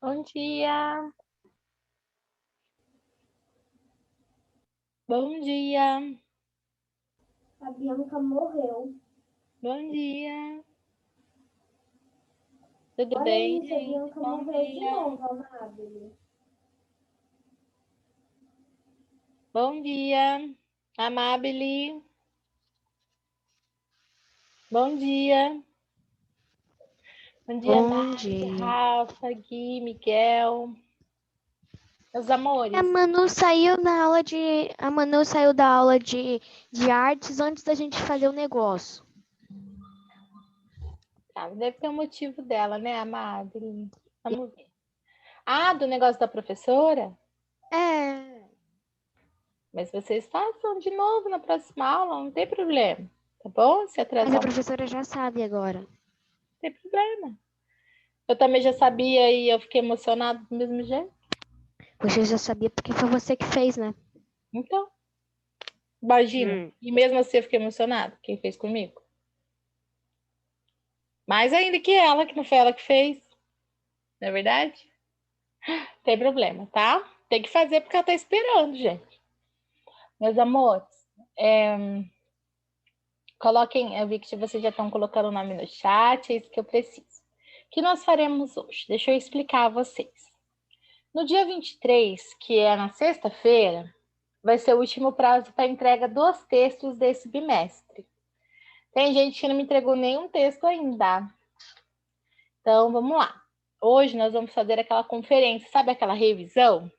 Bom dia. Bom dia. A Bianca morreu. Bom dia. Tudo Olha bem, isso, a gente? Bianca Bom morreu de dia. novo, Amabile. Bom dia. Amabile. Bom dia. Bom dia, Bom Nath, dia. Rafa, Gui, Miguel. Meus amores. A Manu saiu da aula de artes antes da gente fazer o negócio. Tá, deve ter um motivo dela, né, Amabile? Vamos ver. Ah, do negócio da professora? É. Mas vocês façam de novo na próxima aula, não tem problema. Tá bom? Se Mas atrasar a um pouco, professora já sabe agora. não tem problema. Eu também já sabia e eu fiquei emocionada do mesmo jeito. Você já sabia porque foi você que fez, né? Então, imagina. E mesmo assim eu fiquei emocionada. Quem fez comigo? Mais ainda que ela, que não foi ela que fez. Não é verdade? Tem problema, tá? Tem que fazer porque ela tá esperando, gente. Meus amores, coloquem. Eu vi que vocês já estão colocando o nome no chat, é isso que eu preciso. O que nós faremos hoje? Deixa eu explicar a vocês. No dia 23, que é na sexta-feira, vai ser o último prazo para entrega dos textos desse bimestre. Tem gente que não me entregou nenhum texto ainda. Então, vamos lá. Hoje nós vamos fazer aquela conferência, sabe aquela revisão?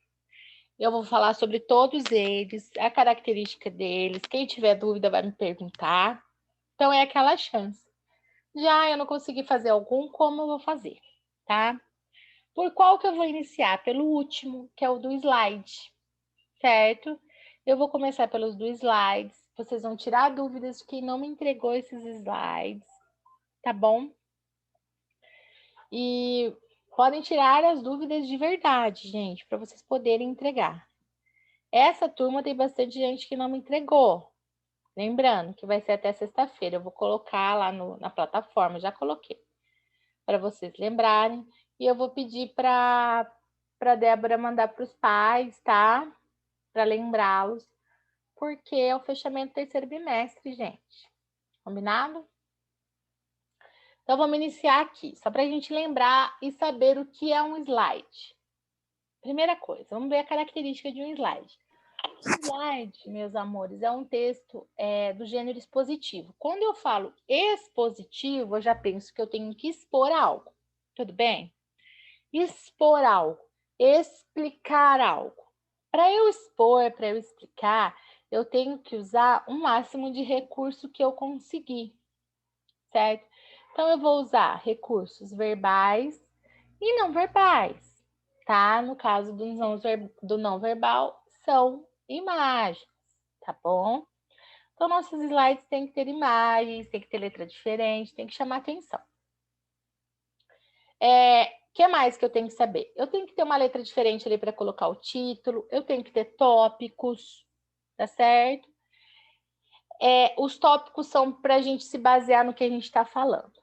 Eu vou falar sobre todos eles, a característica deles. Quem tiver dúvida vai me perguntar. Então, é aquela chance. Já eu não consegui fazer algum, como eu vou fazer, tá? Por qual que eu vou iniciar? Pelo último, que é o do slide, certo? Eu vou começar pelos do slides. Vocês vão tirar dúvidas de quem não me entregou esses slides, tá bom? E podem tirar as dúvidas de verdade, gente, para vocês poderem entregar. Essa turma tem bastante gente que não me entregou. Lembrando que vai ser até sexta-feira. Eu vou colocar lá na plataforma, já coloquei, para vocês lembrarem. E eu vou pedir para a Débora mandar para os pais, tá? Para lembrá-los, porque é o fechamento do terceiro bimestre, gente. Combinado? Então, vamos iniciar aqui, só para a gente lembrar e saber o que é um slide. Primeira coisa, vamos ver a característica de um slide. O slide, meus amores, é um texto do gênero expositivo. Quando eu falo expositivo, eu já penso que eu tenho que expor algo. Tudo bem? Expor algo, explicar algo. Para eu expor, para eu explicar, eu tenho que usar o máximo de recurso que eu conseguir, certo? Então, eu vou usar recursos verbais e não verbais, tá? No caso do não verbal, são imagens, tá bom? Então, nossos slides têm que ter imagens, tem que ter letra diferente, tem que chamar atenção. O que mais que eu tenho que saber? Eu tenho que ter uma letra diferente ali para colocar o título, eu tenho que ter tópicos, tá certo? Os tópicos são para a gente se basear no que a gente está falando,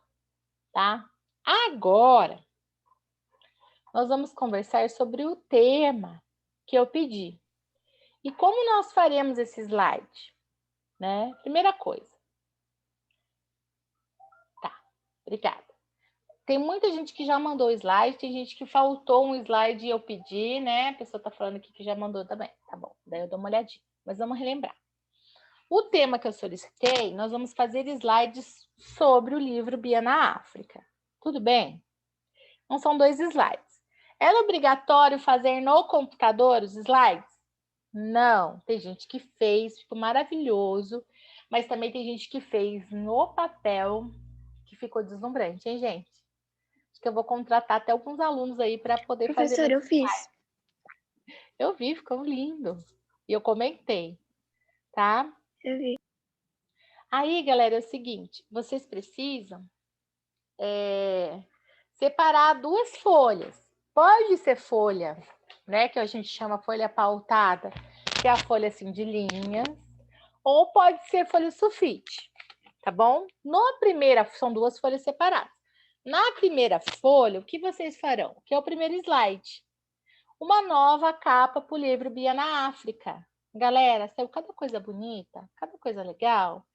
tá? Agora, nós vamos conversar sobre o tema que eu pedi. E como nós faremos esse slide? Né? Primeira coisa. Tá, obrigada. Tem muita gente que já mandou slide, tem gente que faltou um slide e eu pedi, né? A pessoa tá falando aqui que já mandou também. Tá bom, daí eu dou uma olhadinha. Mas vamos relembrar. O tema que eu solicitei, nós vamos fazer slides sobre o livro Bia na África. Tudo bem? Não são 2 slides. Era obrigatório fazer no computador os slides? Não. Tem gente que fez, ficou maravilhoso, mas também tem gente que fez no papel, que ficou deslumbrante, hein, gente? Acho que eu vou contratar até alguns alunos aí para poder fazer. Professora, eu fiz. Eu vi, ficou lindo. E eu comentei, tá? Eu vi. Aí, galera, é o seguinte, vocês precisam separar 2 folhas. Pode ser folha, né, que a gente chama folha pautada, que é a folha assim de linhas, ou pode ser folha sulfite, tá bom? Na primeira, são 2 folhas separadas. Na primeira folha, o que vocês farão? Que é o primeiro slide. Uma nova capa para o livro Bia na África. Galera, saiu cada coisa bonita, cada coisa legal,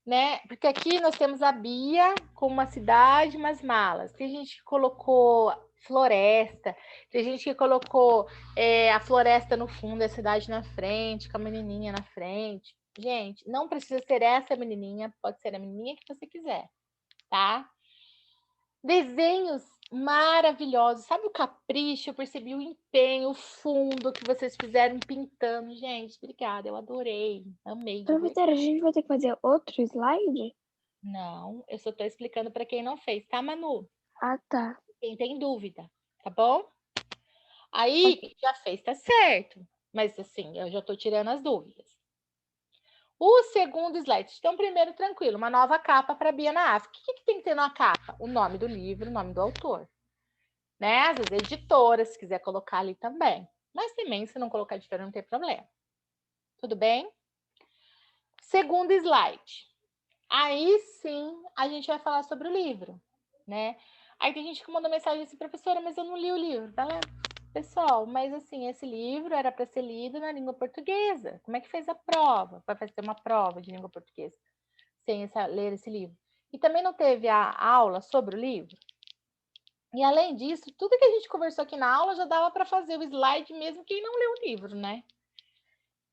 né? Porque aqui nós temos a Bia com uma cidade, umas malas. Tem gente que colocou floresta, tem gente que colocou a floresta no fundo, a cidade na frente, com a menininha na frente. Gente, não precisa ser essa menininha, pode ser a menininha que você quiser, tá? Desenhos maravilhosos. Sabe o capricho? Eu percebi o empenho, o fundo que vocês fizeram pintando. Gente, obrigada. Eu adorei. Amei. Professora, a gente vai ter que fazer outro slide? Não, eu só estou explicando para quem não fez, tá, Manu? Ah, tá. Quem tem dúvida, tá bom? Aí, quem já fez, tá certo. Mas assim, eu já estou tirando as dúvidas. O segundo slide. Então, primeiro, tranquilo, uma nova capa para Bia na África. O que tem que ter na capa? O nome do livro, o nome do autor. Né? Às vezes, editora, se quiser colocar ali também. Mas também, se não colocar editora, não tem problema. Tudo bem? Segundo slide. Aí sim, a gente vai falar sobre o livro, né? Aí tem gente que mandou mensagem assim, professora, mas eu não li o livro. Fala, pessoal, mas assim, esse livro era para ser lido na língua portuguesa. Como é que fez a prova? Vai fazer uma prova de língua portuguesa sem ler esse livro. E também não teve a aula sobre o livro? E além disso, tudo que a gente conversou aqui na aula já dava para fazer o slide mesmo quem não leu o livro, né?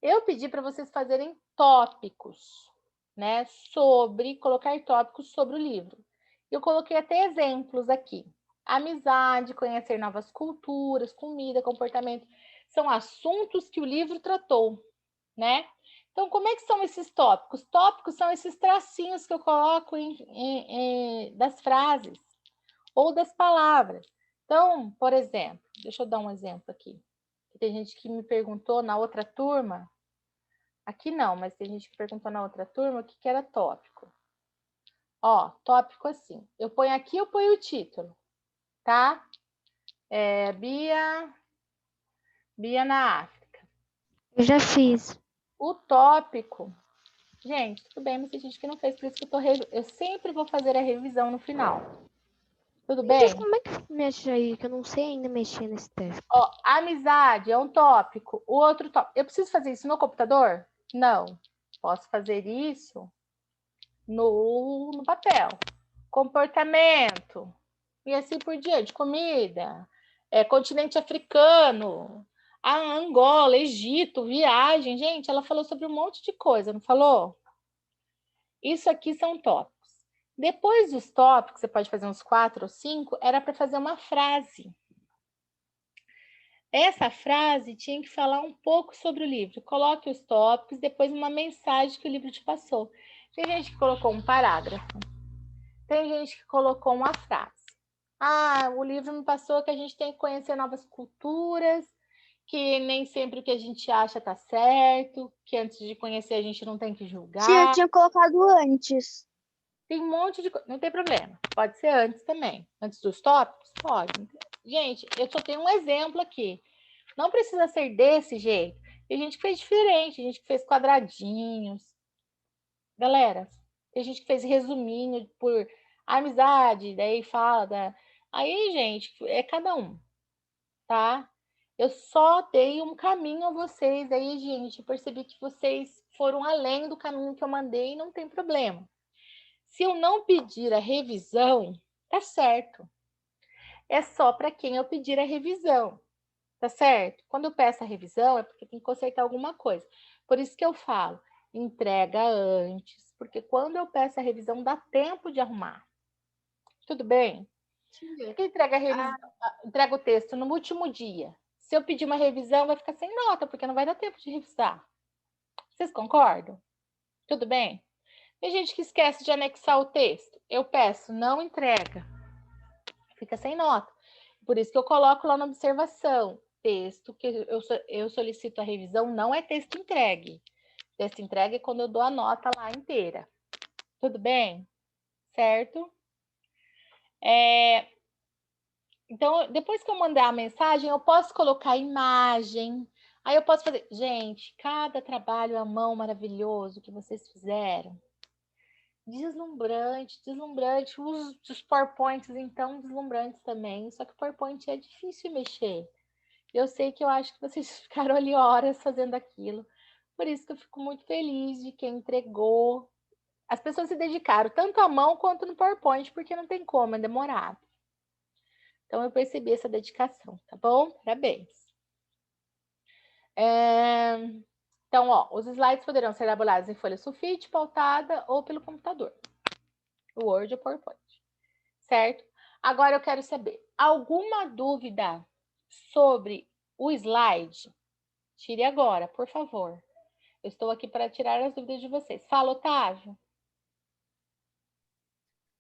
Eu pedi para vocês fazerem tópicos, né? Colocar tópicos sobre o livro. Eu coloquei até exemplos aqui. Amizade, conhecer novas culturas, comida, comportamento. São assuntos que o livro tratou, né? Então, como é que são esses tópicos? Tópicos são esses tracinhos que eu coloco das frases ou das palavras. Então, por exemplo, deixa eu dar um exemplo aqui. Tem gente que me perguntou na outra turma, aqui não, mas tem gente que perguntou na outra turma o que era tópico. Ó, tópico assim. Eu ponho aqui, eu ponho o título, tá? Bia na África. Eu já fiz. O tópico, gente, tudo bem, mas tem gente que não fez, por isso que eu sempre vou fazer a revisão no final. Tudo bem? Mas como é que mexe aí? Que eu não sei ainda mexer nesse teste. Ó, amizade é um tópico. O outro tópico. Eu preciso fazer isso no computador? Não. Posso fazer isso no papel. Comportamento. E assim por diante. Comida. Continente africano. A Angola, Egito, viagem. Gente, ela falou sobre um monte de coisa, não falou? Isso aqui são tópicos. Depois dos tópicos, você pode fazer uns 4 ou 5, era para fazer uma frase. Essa frase tinha que falar um pouco sobre o livro. Coloque os tópicos, depois uma mensagem que o livro te passou. Tem gente que colocou um parágrafo. Tem gente que colocou uma frase. Ah, o livro me passou que a gente tem que conhecer novas culturas, que nem sempre o que a gente acha tá certo, que antes de conhecer a gente não tem que julgar. Sim, eu tinha colocado antes. Tem um monte de coisa. Não tem problema. Pode ser antes também. Antes dos tópicos? Pode. Gente, eu só tenho um exemplo aqui. Não precisa ser desse jeito. Tem gente que fez diferente, tem gente que fez quadradinhos. Galera, tem gente que fez resuminho por amizade, daí fala da... Aí, gente, é cada um, tá? Eu só dei um caminho a vocês aí, gente. Eu percebi que vocês foram além do caminho que eu mandei e não tem problema. Se eu não pedir a revisão, tá certo. É só para quem eu pedir a revisão. Tá certo? Quando eu peço a revisão, é porque tem que consertar alguma coisa. Por isso que eu falo, entrega antes, porque quando eu peço a revisão, dá tempo de arrumar. Tudo bem? Porque entrega o texto no último dia. Se eu pedir uma revisão, vai ficar sem nota, porque não vai dar tempo de revisar. Vocês concordam? Tudo bem? Tem gente que esquece de anexar o texto. Eu peço, não entrega. Fica sem nota. Por isso que eu coloco lá na observação. Texto que eu solicito a revisão não é texto entregue. Texto entregue é quando eu dou a nota lá inteira. Tudo bem? Certo? Então, depois que eu mandar a mensagem, eu posso colocar imagem. Aí eu posso fazer... Gente, cada trabalho à mão maravilhoso que vocês fizeram. Deslumbrante, deslumbrante. Os PowerPoints, então, deslumbrantes também. Só que o PowerPoint é difícil mexer. Eu sei que eu acho que vocês ficaram ali horas fazendo aquilo. Por isso que eu fico muito feliz de quem entregou. As pessoas se dedicaram tanto à mão quanto no PowerPoint, porque não tem como, é demorado. Então, eu percebi essa dedicação, tá bom? Parabéns. Então, ó, os slides poderão ser elaborados em folha sulfite, pautada ou pelo computador. O Word ou PowerPoint. Certo? Agora eu quero saber, alguma dúvida sobre o slide? Tire agora, por favor. Eu estou aqui para tirar as dúvidas de vocês. Fala, Otávio.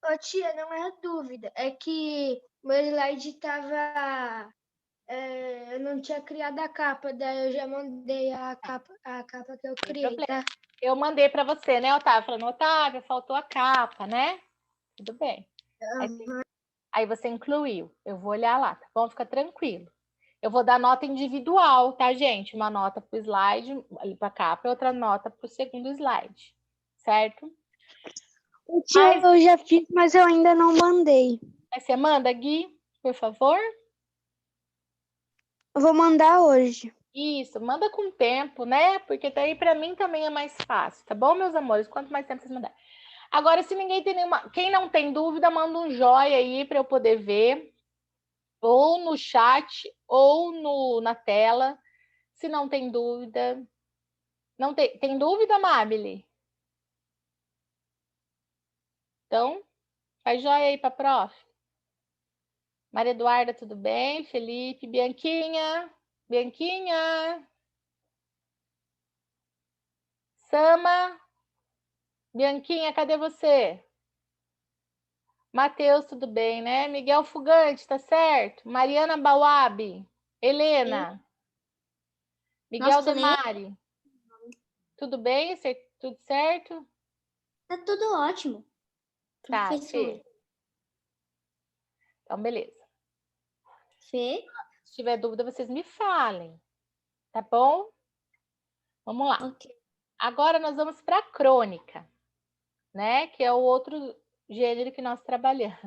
Ô, tia, não é dúvida. É que meu slide estava. Eu não tinha criado a capa, daí eu já mandei a capa que eu Sem criei, problema. tá? Eu mandei para você, né, Otávio? Falando, Otávio, faltou a capa, né? Tudo bem. Aí você incluiu. Eu vou olhar lá, tá bom? Fica tranquilo. Eu vou dar nota individual, tá, gente? Uma nota para o slide, ali para a capa, e outra nota para o segundo slide, certo? O tia, eu já fiz, mas eu ainda não mandei. Aí você manda, Gui, por favor? Eu vou mandar hoje. Isso, manda com tempo, né? Porque daí para mim também é mais fácil, tá bom, meus amores? Quanto mais tempo vocês mandarem. Agora, se ninguém tem nenhuma. Quem não tem dúvida, manda um joia aí para eu poder ver, ou no chat, ou na tela. Se não tem dúvida. Não tem dúvida, Mabile? Então, faz joia aí para prof. Maria Eduarda, tudo bem? Felipe, Bianquinha, Bianquinha, Sama, Bianquinha, cadê você? Matheus, tudo bem, né? Miguel Fugante, tá certo? Mariana Bauab, Helena, Miguel Nossa, nem Demari, tudo bem? Tudo certo? tá tudo ótimo. Tá, Professor. Fê. Então, beleza. Fê? Se tiver dúvida, vocês me falem, tá bom? Vamos lá. Ok. Agora nós vamos para a crônica, né? Que é o outro gênero que nós trabalhamos.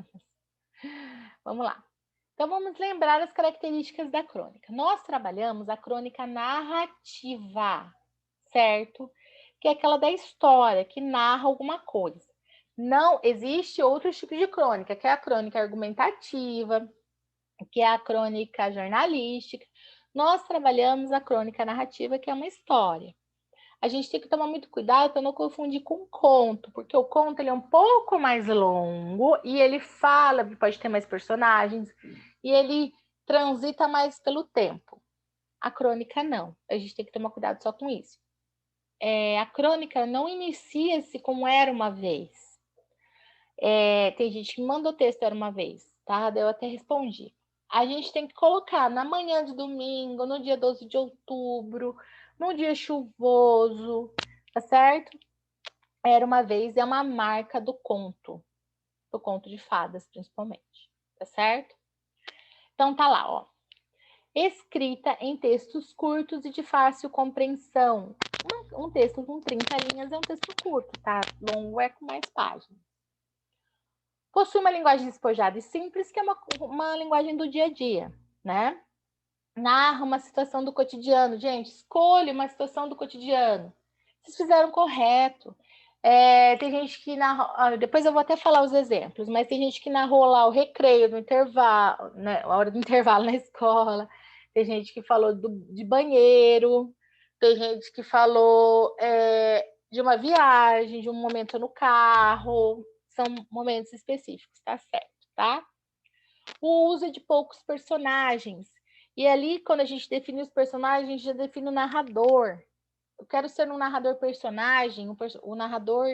Vamos lá. Então, vamos lembrar as características da crônica. Nós trabalhamos a crônica narrativa, certo? Que é aquela da história, que narra alguma coisa. Não existe outro tipo de crônica, que é a crônica argumentativa, que é a crônica jornalística. Nós trabalhamos a crônica narrativa, que é uma história. A gente tem que tomar muito cuidado para não confundir com conto, porque o conto ele é um pouco mais longo e ele fala, pode ter mais personagens e ele transita mais pelo tempo. A crônica não. A gente tem que tomar cuidado só com isso. A crônica não inicia-se como era uma vez. Tem gente que mandou texto era uma vez, tá? Eu até respondi. A gente tem que colocar na manhã de domingo, no dia 12 de outubro, no dia chuvoso, tá certo? Era uma vez é uma marca do conto de fadas, principalmente, tá certo? Então tá lá, ó. Escrita em textos curtos e de fácil compreensão. Um texto com 30 linhas é um texto curto, tá? Longo é com mais páginas. Possui uma linguagem despojada e simples, que é uma linguagem do dia a dia, né? Narra uma situação do cotidiano. Gente, escolhe uma situação do cotidiano. Vocês fizeram correto. Tem gente que narrou, depois eu vou até falar os exemplos, mas tem gente que narrou lá o recreio no intervalo, né, a hora do intervalo na escola, tem gente que falou de banheiro, tem gente que falou de uma viagem, de um momento no carro, são momentos específicos, tá certo, tá? O uso de poucos personagens. E ali, quando a gente define os personagens, a gente já define o narrador. Eu quero ser um narrador personagem, o narrador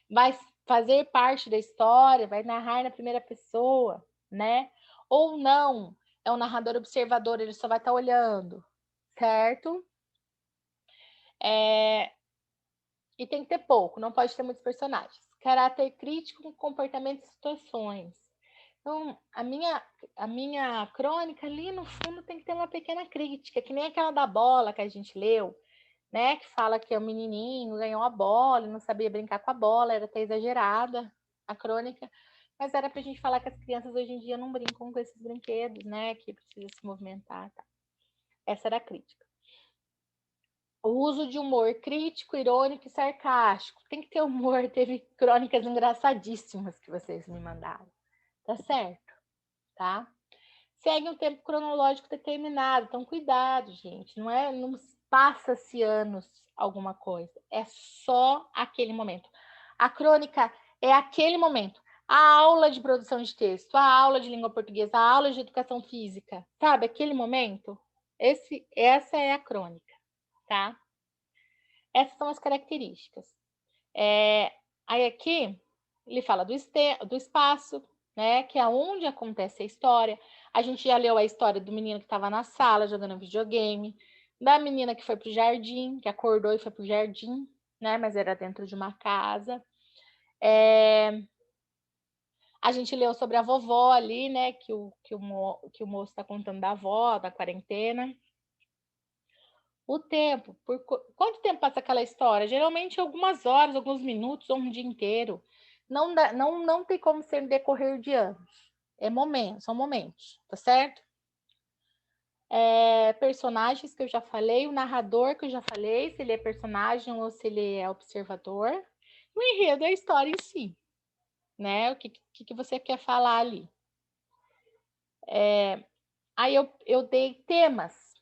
vai fazer parte da história, vai narrar na primeira pessoa, né? Ou não, é um narrador observador, ele só vai estar olhando, certo? E tem que ter pouco, não pode ter muitos personagens. Caráter crítico com comportamento e situações. Então, a minha crônica ali no fundo tem que ter uma pequena crítica, que nem aquela da bola que a gente leu, né? Que fala que é um menininho, ganhou a bola, não sabia brincar com a bola, era até exagerada a crônica, mas era para a gente falar que as crianças hoje em dia não brincam com esses brinquedos, né? Que precisa se movimentar, tá? Essa era a crítica. O uso de humor crítico, irônico e sarcástico. Tem que ter humor. Teve crônicas engraçadíssimas que vocês me mandaram. Tá certo? Tá? Segue um tempo cronológico determinado. Então, cuidado, gente. Não passa-se anos alguma coisa. É só aquele momento. A crônica é aquele momento. A aula de produção de texto, a aula de língua portuguesa, a aula de educação física. Sabe? Aquele momento. Essa é a crônica, tá? Essas são as características. Aí aqui ele fala do espaço, né? Que é onde acontece a história. A gente já leu a história do menino que estava na sala jogando videogame, da menina que foi para o jardim, que acordou e foi para o jardim, né? Mas era dentro de uma casa. A gente leu sobre a vovó ali, né? Que o moço está contando da avó, da quarentena. O tempo, quanto tempo passa aquela história? Geralmente algumas horas, alguns minutos ou um dia inteiro. Não tem como ser no decorrer de anos. São momentos, tá certo? Personagens que eu já falei, o narrador que eu já falei, se ele é personagem ou se ele é observador. O enredo é a história em si, né? O que você quer falar ali. Aí eu dei temas,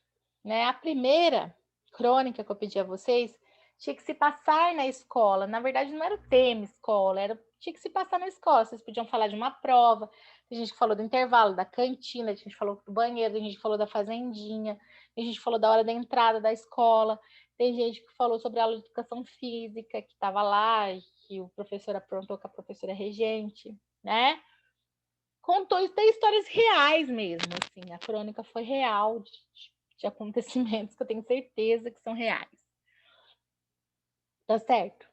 né? A primeira crônica que eu pedi a vocês tinha que se passar na escola. Na verdade, não era o tema escola, tinha que se passar na escola. Vocês podiam falar de uma prova. A gente falou do intervalo, da cantina, a gente falou do banheiro, a gente falou da fazendinha, a gente falou da hora da entrada da escola. Tem gente que falou sobre a aula de educação física, que estava lá, que o professor aprontou com a professora regente, né? Tem histórias reais mesmo, assim. A crônica foi real de acontecimentos que eu tenho certeza que são reais. Tá certo?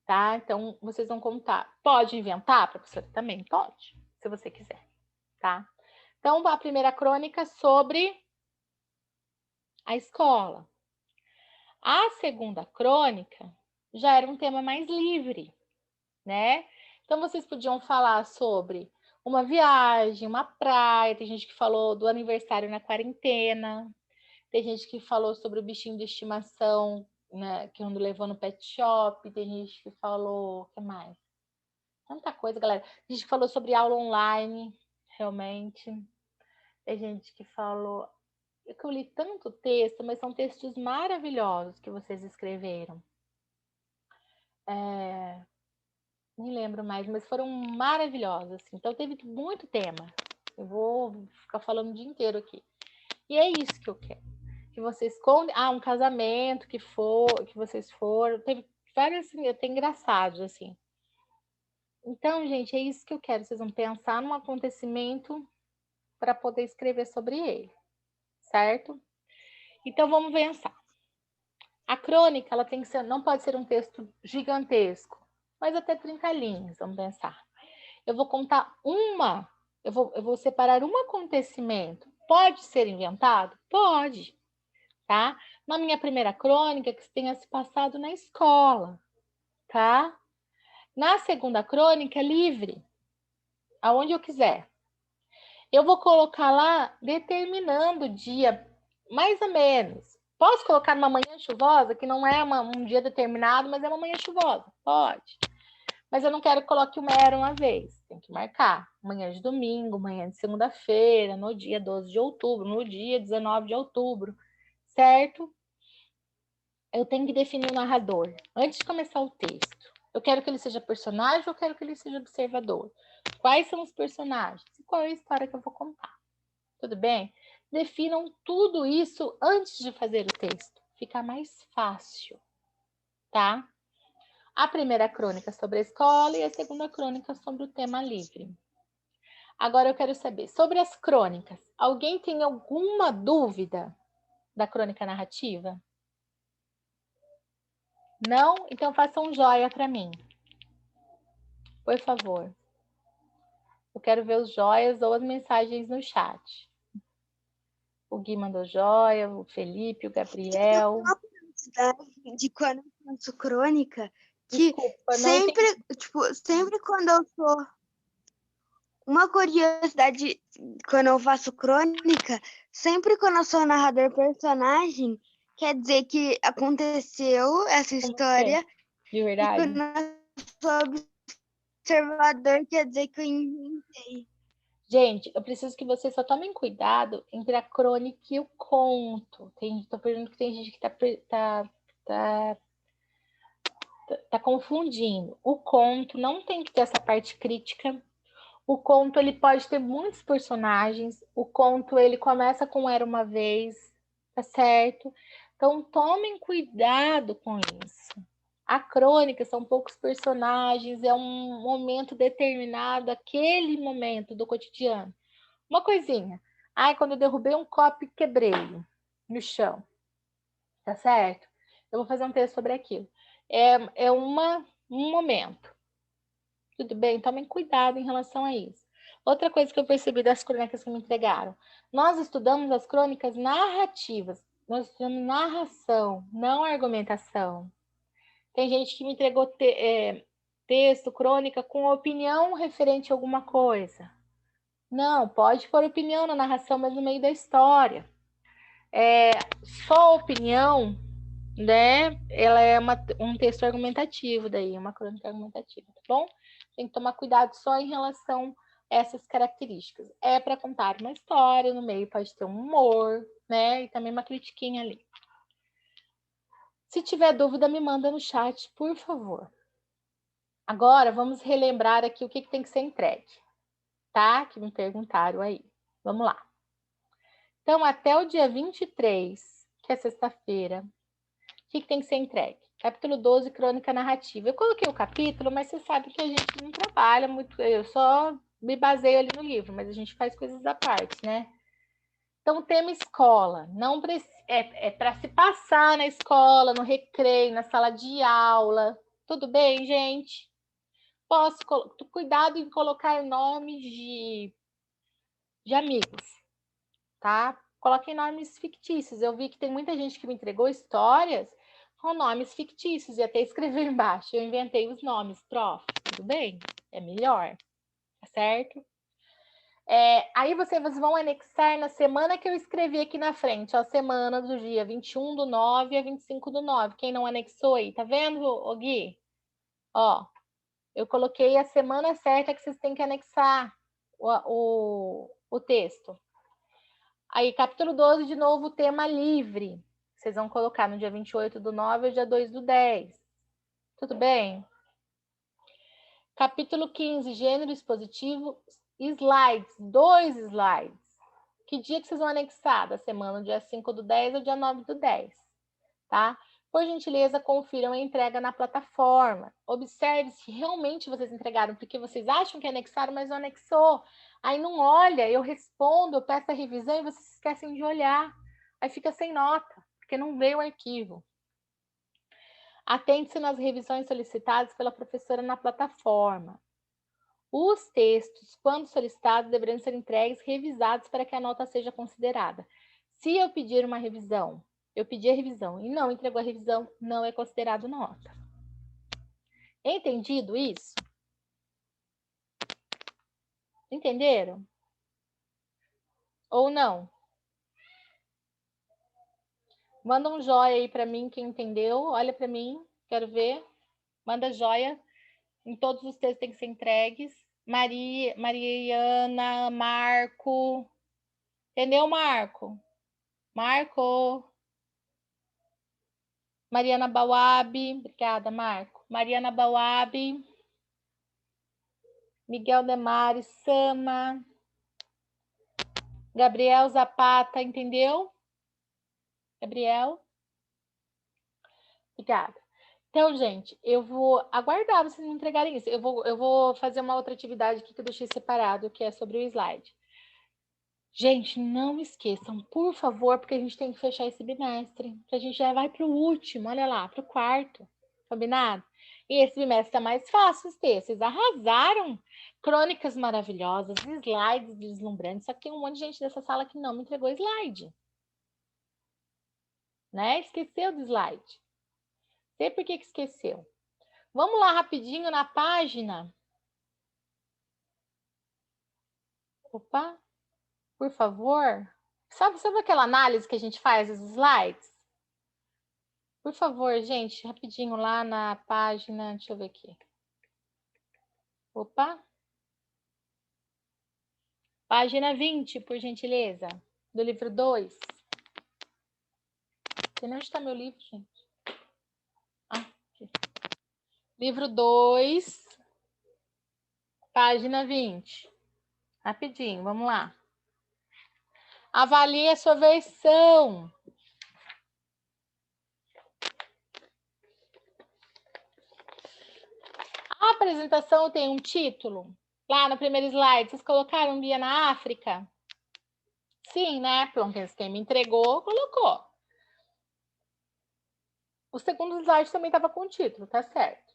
Tá? Então, vocês vão contar. Pode inventar, professora? Também pode, se você quiser, tá? Então, a primeira crônica sobre a escola. A segunda crônica já era um tema mais livre, né? Então, vocês podiam falar sobre uma viagem, uma praia. Tem gente que falou do aniversário na quarentena. Tem gente que falou sobre o bichinho de estimação, né, que ando levando no pet shop. Tem gente que falou... O que mais? Tanta coisa, galera. Tem gente que falou sobre aula online, realmente. Tem gente que falou... Eu li tanto texto, mas são textos maravilhosos que vocês escreveram. Nem lembro mais, mas foram maravilhosos. Assim. Então, teve muito tema. Eu vou ficar falando o dia inteiro aqui. E é isso que eu quero. Que vocês contem. Um casamento que vocês foram. Teve vários, assim, até engraçados, assim. Então, gente, é isso que eu quero. Vocês vão pensar num acontecimento para poder escrever sobre ele. Certo? Então, vamos pensar. A crônica, ela tem que ser, não pode ser um texto gigantesco, mas até 30 linhas, vamos pensar. Eu vou contar eu vou separar um acontecimento. Pode ser inventado? Pode, tá? Na minha primeira crônica, que tenha se passado na escola, tá? Na segunda crônica, livre, aonde eu quiser. Eu vou colocar lá, determinando o dia, mais ou menos. Posso colocar numa manhã chuvosa, que não é um dia determinado, mas é uma manhã chuvosa? Pode. Mas eu não quero que coloque uma vez. Tem que marcar. Manhã de domingo, manhã de segunda-feira, no dia 12 de outubro, no dia 19 de outubro. Certo? Eu tenho que definir o narrador antes de começar o texto. Eu quero que ele seja personagem ou eu quero que ele seja observador? Quais são os personagens? E qual é a história que eu vou contar? Tudo bem? Definam tudo isso antes de fazer o texto. Fica mais fácil, tá? A primeira crônica sobre a escola e a segunda crônica sobre o tema livre. Agora eu quero saber, sobre as crônicas, alguém tem alguma dúvida da crônica narrativa? Não? Então faça um joia para mim. Por favor. Eu quero ver os joias ou as mensagens no chat. O Gui mandou joia, o Felipe, o Gabriel. curiosidade de quando eu faço crônica, que Desculpa, não entendi. sempre quando eu sou... Uma curiosidade quando eu faço crônica, sempre quando eu sou narrador personagem, quer dizer que aconteceu essa Com você, história, de e verdade. quando eu sou observador, quer dizer que eu inventei. Gente, eu preciso que vocês só tomem cuidado entre a crônica e o conto. Tô percebendo que tem gente que tá confundindo. O conto não tem que ter essa parte crítica. O conto, ele pode ter muitos personagens. O conto, ele começa com Era Uma Vez, tá certo? Então, tomem cuidado com isso. A crônica são poucos personagens, é um momento determinado, aquele momento do cotidiano. Uma coisinha. Ai, quando eu derrubei um copo e quebrei no chão, tá certo? Eu vou fazer um texto sobre aquilo. É um momento. Tudo bem? Tomem cuidado em relação a isso. Outra coisa que eu percebi das crônicas que me entregaram. Nós estudamos as crônicas narrativas. Nós estudamos narração, não argumentação. Tem gente que me entregou texto, crônica, com opinião referente a alguma coisa. Não, pode pôr opinião na narração, mas no meio da história. Só opinião, né? Ela é um texto argumentativo, daí, uma crônica argumentativa, tá bom? Tem que tomar cuidado só em relação a essas características. É para contar uma história, no meio pode ter um humor, né? E também uma critiquinha ali. Se tiver dúvida, me manda no chat, por favor. Agora, vamos relembrar aqui o que tem que ser entregue, tá? Que me perguntaram aí. Vamos lá. Então, até o dia 23, que é sexta-feira, o que tem que ser entregue? Capítulo 12, crônica narrativa. Eu coloquei o capítulo, mas você sabe que a gente não trabalha muito, eu só me baseio ali no livro, mas a gente faz coisas à parte, né? Então, tema escola. Não é para se passar na escola, no recreio, na sala de aula. Tudo bem, gente? Cuidado em colocar nomes de amigos, tá? Coloquem nomes fictícios. Eu vi que tem muita gente que me entregou histórias com nomes fictícios e até escrever embaixo. Eu inventei os nomes, prof. Tudo bem? É melhor, tá certo? Aí vocês vão anexar na semana que eu escrevi aqui na frente, ó, semana do dia 21/9 a 25/9. Quem não anexou aí, tá vendo, ô Gui? Ó, eu coloquei a semana certa que vocês têm que anexar o texto. Aí, capítulo 12, de novo, tema livre. Vocês vão colocar no dia 28/9 ou dia 2/10. Tudo bem? Capítulo 15, gênero expositivo, slides, 2 slides. Que dia que vocês vão anexar? Da semana, dia 5/10 ou dia 9/10, tá? Por gentileza, confiram a entrega na plataforma. Observe se realmente vocês entregaram, porque vocês acham que anexaram, mas não anexou. Aí não olha, eu respondo, eu peço a revisão e vocês esquecem de olhar. Aí fica sem nota, porque não veio o arquivo. Atente-se nas revisões solicitadas pela professora na plataforma. Os textos, quando solicitados, deverão ser entregues revisados para que a nota seja considerada. Se eu pedir uma revisão, eu pedi a revisão e não entregou a revisão, não é considerado nota. Entendido isso? Entenderam? Ou não? Manda um joia aí para mim, quem entendeu. Olha para mim, quero ver. Manda joia. Em todos os textos tem que ser entregues. Mariana, Marco. Entendeu, Marco? Marco. Mariana Bawabi. Obrigada, Marco. Mariana Bawabi. Miguel Demari, Sama. Gabriel Zapata, entendeu? Gabriel? Obrigada. Então, gente, eu vou aguardar vocês me entregarem isso. Eu vou fazer uma outra atividade aqui que eu deixei separado, que é sobre o slide. Gente, não esqueçam, por favor, porque a gente tem que fechar esse bimestre. A gente já vai para o último, olha lá, para o quarto. Combinado? E esse bimestre está mais fácil os textos. Vocês arrasaram. Crônicas maravilhosas, slides deslumbrantes. Só que tem um monte de gente dessa sala que não me entregou slide. né? Esqueceu do slide. Sei por que esqueceu. Vamos lá rapidinho na página. Opa, por favor. Sabe aquela análise que a gente faz dos slides? Por favor, gente, rapidinho lá na página, deixa eu ver aqui. Opa. Página 20, por gentileza, do livro 2. Onde está meu livro, gente? Aqui. Livro 2, página 20. Rapidinho, vamos lá. Avalie a sua versão. A apresentação tem um título. Lá no primeiro slide, vocês colocaram um dia na África? Sim, né? Porque quem me entregou, colocou. O segundo slide também estava com o título, tá certo.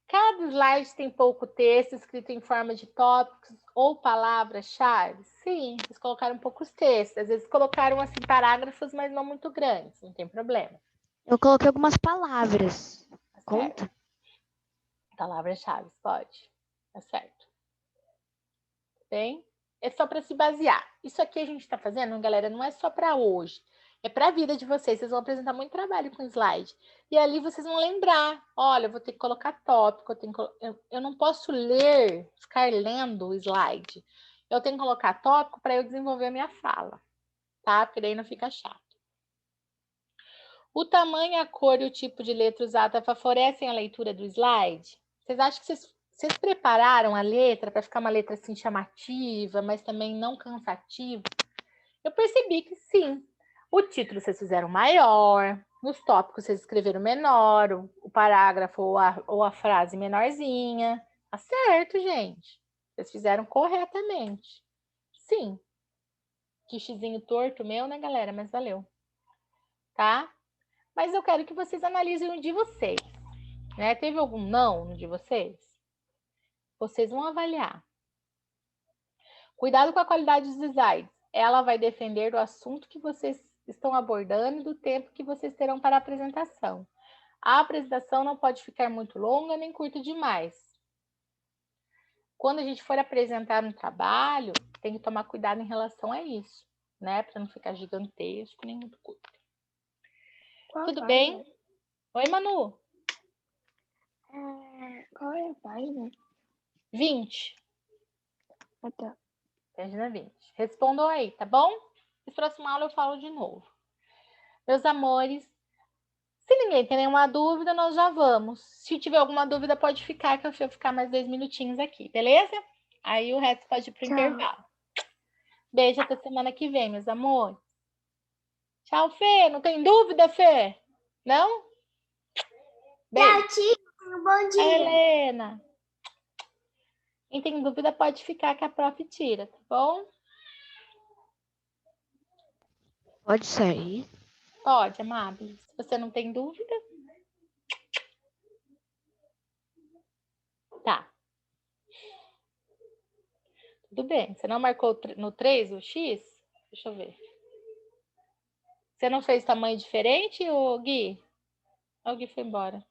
Cada slide tem pouco texto escrito em forma de tópicos ou palavras-chave? Sim, eles colocaram poucos textos. Às vezes colocaram assim parágrafos, mas não muito grandes, não tem problema. Eu coloquei algumas palavras. Tá Conta? certo. Palavras-chave, pode. Tá certo. Bem, é só para se basear. Isso aqui a gente está fazendo, galera, não é só para hoje. É para a vida de vocês. Vocês vão apresentar muito trabalho com slide. E ali vocês vão lembrar. Olha, eu vou ter que colocar tópico. Eu não posso ficar lendo o slide. Eu tenho que colocar tópico para eu desenvolver a minha fala. Tá? Porque daí não fica chato. O tamanho, a cor e o tipo de letra usada favorecem a leitura do slide? Vocês acham que vocês prepararam a letra para ficar uma letra assim chamativa, mas também não cansativa? Eu percebi que sim. O título vocês fizeram maior, nos tópicos vocês escreveram menor, o parágrafo ou a frase menorzinha. Tá certo, gente. Vocês fizeram corretamente. Sim. Que xizinho torto meu, né, galera? Mas valeu. Tá? Mas eu quero que vocês analisem o de vocês. Né? Teve algum não no de vocês? Vocês vão avaliar. Cuidado com a qualidade dos slides. Ela vai depender do assunto que vocês estão abordando e do tempo que vocês terão para a apresentação. A apresentação não pode ficar muito longa nem curta demais. Quando a gente for apresentar um trabalho, tem que tomar cuidado em relação a isso, né? Para não ficar gigantesco nem muito curto. Tudo bem? Oi, Manu. Qual é a página? 20. Ah, tá. Página 20. Respondam aí, tá bom? Na próxima aula eu falo de novo. Meus amores, se ninguém tem nenhuma dúvida, nós já vamos. Se tiver alguma dúvida, pode ficar, que eu vou ficar mais 2 minutinhos aqui, beleza? Aí o resto pode ir para o intervalo. Beijo até semana que vem, meus amores. Tchau, Fê. Não tem dúvida, Fê? Não? Beijo. Tchau, tio. Bom dia. Helena. Quem tem dúvida pode ficar que a prof tira, tá bom? Pode sair. Pode, Amável. Se você não tem dúvida. Tá. Tudo bem. Você não marcou no 3 o X? Deixa eu ver. Você não fez tamanho diferente, ô Gui? O Gui foi embora.